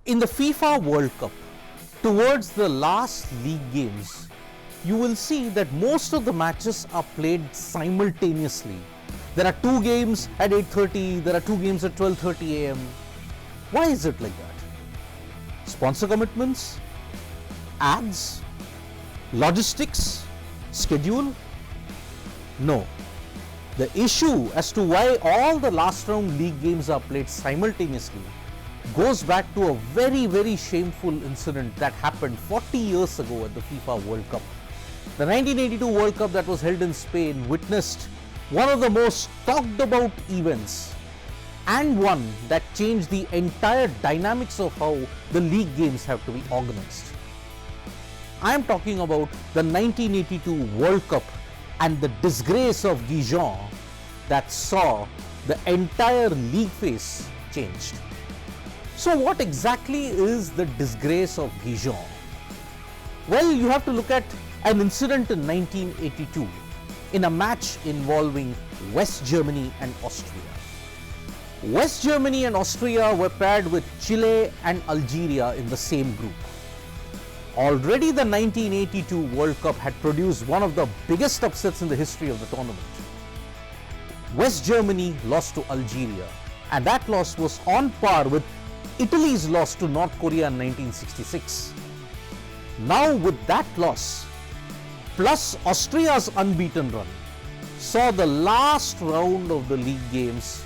In the FIFA World Cup, towards the last league games, you will see that most of the matches are played simultaneously. There are two games at 8:30, there are two games at 12:30 am. Why is it like that? Sponsor commitments? Ads? Logistics? Schedule? No. The issue as to why all the last round league games are played simultaneously goes back to a very shameful incident that happened 40 years ago at the FIFA World Cup. The 1982 World Cup that was held in Spain witnessed one of the most talked about events and one that changed the entire dynamics of how the league games have to be organized. I am talking about the 1982 World Cup and the disgrace of Gijon that saw the entire league face changed. So what exactly is the disgrace of Gijon? Well, you have to look at an incident in 1982 in a match involving West Germany and Austria. West Germany and Austria were paired with Chile and Algeria in the same group. Already the 1982 World Cup had produced one of the biggest upsets in the history of the tournament. West Germany lost to Algeria, and that loss was on par with Italy's loss to North Korea in 1966. Now with that loss, plus Austria's unbeaten run, saw the last round of the league games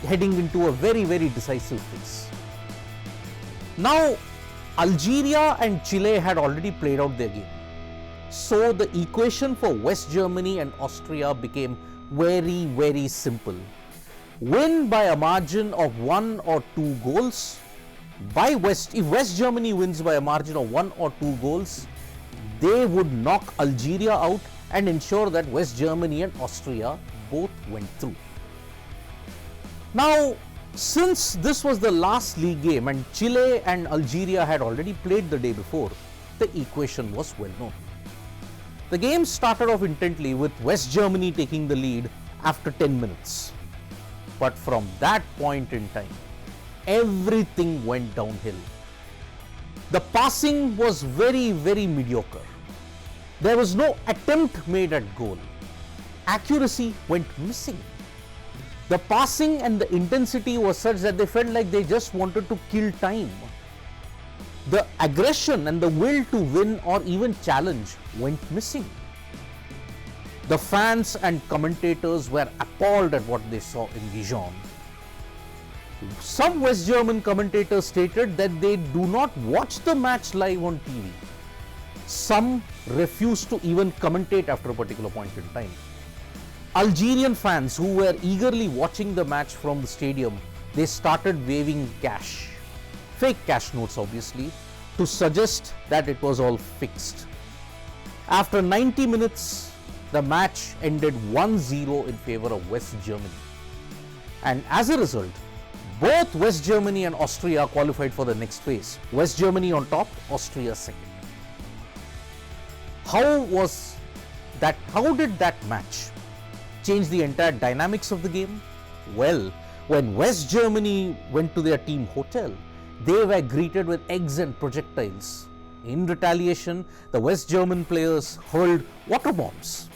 heading into a very decisive phase. Now, Algeria and Chile had already played out their game. So the equation for West Germany and Austria became very simple. Win by a margin of 1 or 2 goals. If West Germany wins by a margin of 1 or 2 goals, they would knock Algeria out and ensure that West Germany and Austria both went through. Now, since this was the last league game and Chile and Algeria had already played the day before, the equation was well known. The game started off intently with West Germany taking the lead after 10 minutes. But from that point in time, everything went downhill. The passing was very mediocre. There was no attempt made at goal. Accuracy went missing. The passing and the intensity was such that they felt like they just wanted to kill time. The aggression and the will to win or even challenge went missing. The fans and commentators were appalled at what they saw in Gijon. Some West German commentators stated that they do not watch the match live on TV. Some refused to even commentate after a particular point in time. Algerian fans who were eagerly watching the match from the stadium, they started waving cash, fake cash notes obviously, to suggest that it was all fixed. After 90 minutes, the match ended 1-0 in favor of West Germany. And as a result, both West Germany and Austria qualified for the next phase. West Germany on top, Austria second. How did that match change the entire dynamics of the game? Well, when West Germany went to their team hotel, they were greeted with eggs and projectiles. In retaliation, the West German players hurled water bombs.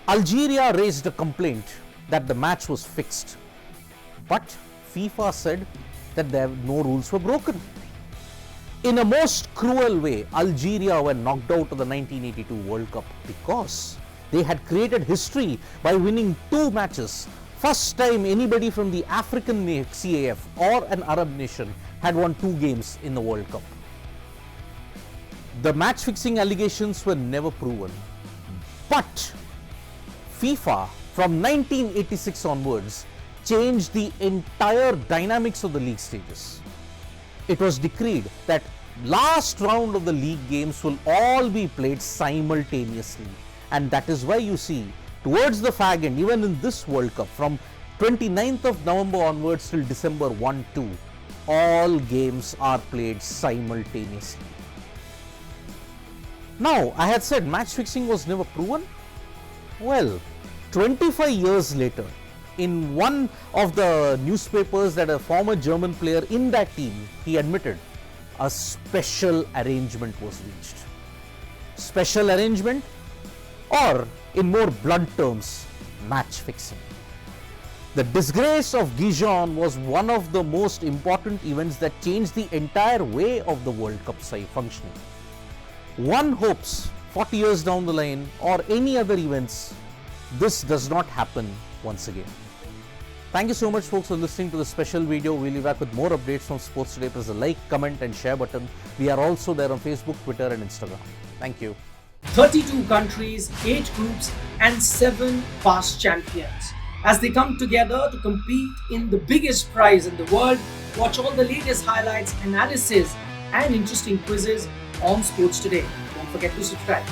Algeria raised a complaint that the match was fixed, but FIFA said that no rules were broken. In a most cruel way, Algeria were knocked out of the 1982 World Cup because they had created history by winning 2 matches. First time anybody from the African CAF or an Arab nation had won 2 games in the World Cup. The match fixing allegations were never proven, but FIFA from 1986 onwards changed the entire dynamics of the league stages. It was decreed that last round of the league games will all be played simultaneously, and that is why you see towards the fag end, even in this World Cup, from 29th of November onwards till December 1-2, all games are played simultaneously. Now, I had said match fixing was never proven. Well, 25 years later, in one of the newspapers that a former German player in that team, he admitted a special arrangement was reached. Special arrangement, or in more blunt terms, match fixing. The disgrace of Gijon was one of the most important events that changed the entire way of the World Cup functioning. One hopes 40 years down the line or any other events, this does not happen once again. Thank you so much, folks, for listening to this special video. We'll be back with more updates from Sports Today. Press the like, comment and share button. We are also there on Facebook, Twitter and Instagram. Thank you. 32 countries, 8 groups and 7 past champions. As they come together to compete in the biggest prize in the world, watch all the latest highlights, analysis and interesting quizzes on Sports Today. Don't forget to subscribe.